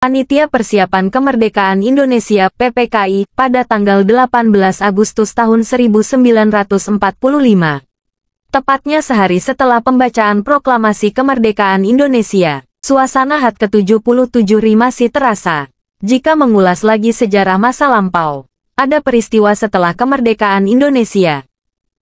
Panitia Persiapan Kemerdekaan Indonesia (PPKI) pada tanggal 18 Agustus tahun 1945. Tepatnya sehari setelah pembacaan Proklamasi Kemerdekaan Indonesia, suasana HUT ke-77 RI masih terasa. Jika mengulas lagi sejarah masa lampau, ada peristiwa setelah kemerdekaan Indonesia.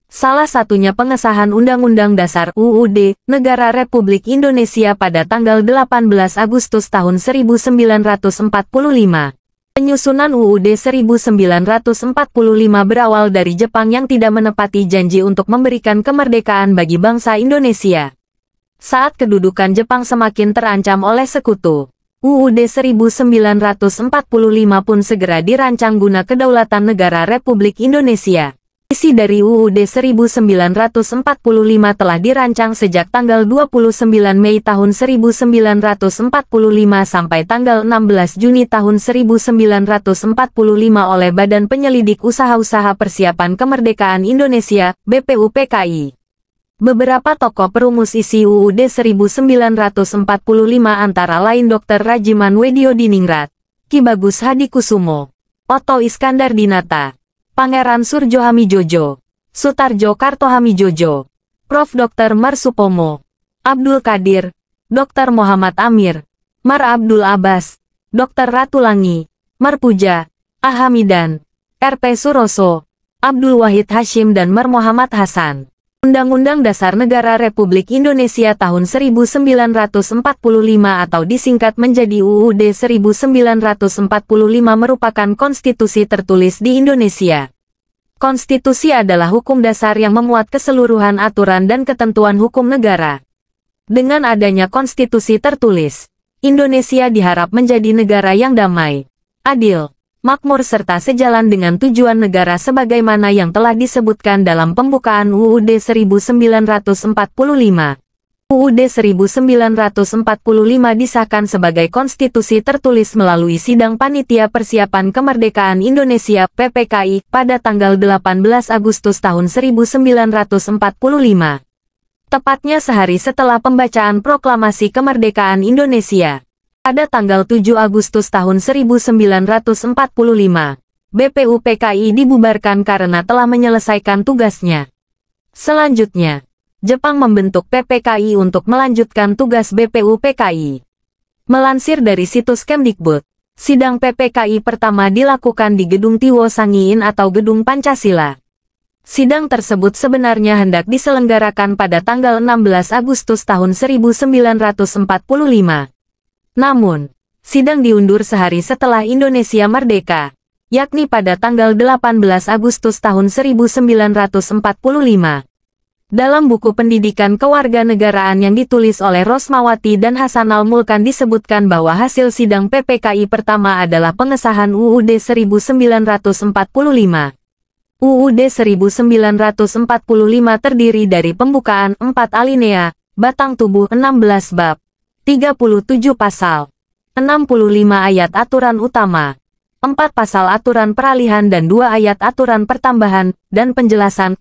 Salah satunya pengesahan Undang-Undang Dasar (UUD) Negara Republik Indonesia pada tanggal 18 Agustus tahun 1945. Penyusunan UUD 1945 berawal dari Jepang yang tidak menepati janji untuk memberikan kemerdekaan bagi bangsa Indonesia. Saat kedudukan Jepang semakin terancam oleh sekutu, UUD 1945 pun segera dirancang guna kedaulatan negara Republik Indonesia. Isi dari UUD 1945 telah dirancang sejak tanggal 29 Mei tahun 1945 sampai tanggal 16 Juni tahun 1945 oleh Badan Penyelidik Usaha-Usaha Persiapan Kemerdekaan Indonesia, BPUPKI. Beberapa tokoh perumus isi UUD 1945 antara lain Dr. Rajiman Weddiodiningrat, Ki Bagus Hadikusumo, Otto Iskandardinata, Pangeran Surjo Hamijojo, Sutarjo Kartohamijojo, Prof. Dr. Marsupomo, Abdul Qadir, Dr. Muhammad Amir, Mar Abdul Abbas, Dr. Ratulangi, Marpuja, Ahamidan, RP Suroso, Abdul Wahid Hashim dan Mar Muhammad Hasan. Undang-Undang Dasar Negara Republik Indonesia tahun 1945 atau disingkat menjadi UUD 1945 merupakan konstitusi tertulis di Indonesia. Konstitusi adalah hukum dasar yang memuat keseluruhan aturan dan ketentuan hukum negara. Dengan adanya konstitusi tertulis, Indonesia diharap menjadi negara yang damai, adil, makmur serta sejalan dengan tujuan negara sebagaimana yang telah disebutkan dalam pembukaan UUD 1945. UUD 1945 disahkan sebagai konstitusi tertulis melalui Sidang Panitia Persiapan Kemerdekaan Indonesia (PPKI) pada tanggal 18 Agustus tahun 1945. Tepatnya sehari setelah pembacaan Proklamasi Kemerdekaan Indonesia. Pada tanggal 7 Agustus tahun 1945, BPUPKI dibubarkan karena telah menyelesaikan tugasnya. Selanjutnya, Jepang membentuk PPKI untuk melanjutkan tugas BPUPKI. Melansir dari situs Kemdikbud, sidang PPKI pertama dilakukan di Gedung Tiwo Sangiin atau Gedung Pancasila. Sidang tersebut sebenarnya hendak diselenggarakan pada tanggal 16 Agustus tahun 1945. Namun, sidang diundur sehari setelah Indonesia merdeka, yakni pada tanggal 18 Agustus tahun 1945. Dalam buku pendidikan kewarganegaraan yang ditulis oleh Rosmawati dan Hasanal Mulkan disebutkan bahwa hasil sidang PPKI pertama adalah pengesahan UUD 1945. UUD 1945 terdiri dari pembukaan 4 alinea, batang tubuh 16 bab, 37 pasal, 65 ayat aturan utama, 4 pasal aturan peralihan dan 2 ayat aturan pertambahan, dan penjelasan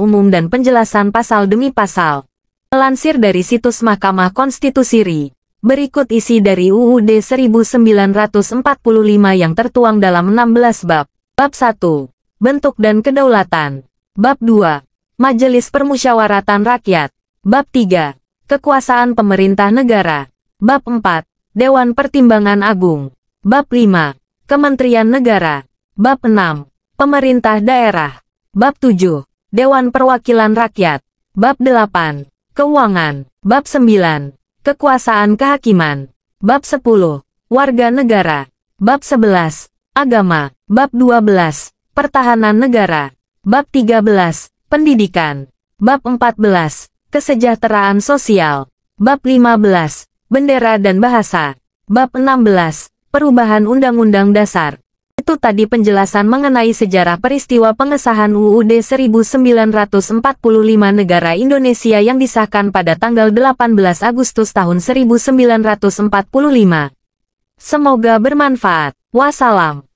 umum dan penjelasan pasal demi pasal. Melansir dari situs Mahkamah Konstitusi RI, berikut isi dari UUD 1945 yang tertuang dalam 16 bab. Bab 1. Bentuk dan Kedaulatan. Bab 2. Majelis Permusyawaratan Rakyat. Bab 3. Kekuasaan Pemerintah Negara. Bab 4. Dewan Pertimbangan Agung. Bab 5. Kementerian Negara. Bab 6. Pemerintah Daerah. Bab 7. Dewan Perwakilan Rakyat. Bab 8. Keuangan. Bab 9. Kekuasaan Kehakiman. Bab 10. Warga Negara. Bab 11. Agama. Bab 12. Pertahanan Negara. Bab 13. Pendidikan. Bab 14. Kesejahteraan Sosial. Bab 15. Bendera dan Bahasa. Bab 16. Perubahan Undang-Undang Dasar. Itu tadi penjelasan mengenai sejarah peristiwa pengesahan UUD 1945 negara Indonesia yang disahkan pada tanggal 18 Agustus tahun 1945. Semoga bermanfaat. Wassalam.